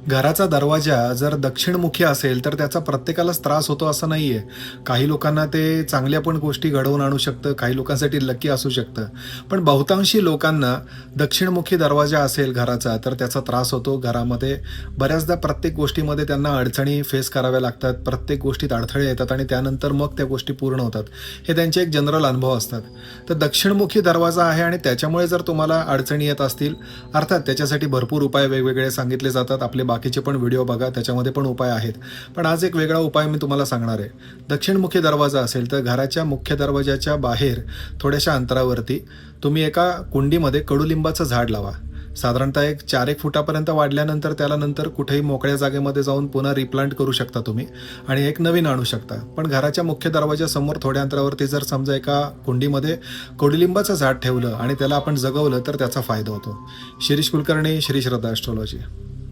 घराचा दरवाजा जर दक्षिणमुखी असेल, तर त्याचा प्रत्येकालाच त्रास होतो असं नाहीये. काही लोकांना ते चांगल्या पण गोष्टी घडवून आणू शकतं, काही लोकांसाठी लकी असू शकतं. पण बहुतांशी लोकांना दक्षिणमुखी दरवाजा असेल घराचा, तर त्याचा त्रास होतो. घरामध्ये बऱ्याचदा प्रत्येक गोष्टीमध्ये त्यांना अडचणी फेस कराव्या लागतात. प्रत्येक गोष्टीत अडथळे येतात आणि त्यानंतर मग त्या गोष्टी पूर्ण होतात. हे त्यांचे एक जनरल अनुभव असतात. तर दक्षिणमुखी दरवाजा आहे आणि त्याच्यामुळे जर तुम्हाला अडचणी येत असतील, अर्थात त्याच्यासाठी भरपूर उपाय वेगवेगळे सांगितले जातात. आपले बाकीचे पण व्हिडिओ बघा, त्याच्यामध्ये पण उपाय आहेत. पण आज एक वेगळा उपाय मी तुम्हाला सांगणार आहे. दक्षिणमुखी दरवाजा असेल तर घराच्या मुख्य दरवाजाच्या बाहेर थोड्याशा अंतरावरती तुम्ही एका कुंडीमध्ये कडुलिंबाचं झाड लावा. साधारणतः एक 4-1 फुटापर्यंत वाढल्यानंतर त्याला नंतर कुठेही मोकळ्या जागेमध्ये जाऊन पुन्हा रिप्लांट करू शकता तुम्ही आणि एक नवीन आणू शकता. पण घराच्या मुख्य दरवाजासमोर थोड्या अंतरावरती जर समजा एका कुंडीमध्ये कडुलिंबाचं झाड ठेवलं आणि त्याला आपण जगवलं तर त्याचा फायदा होतो. शिरीष कुलकर्णी, श्री श्रद्धा ॲस्ट्रोलॉजी.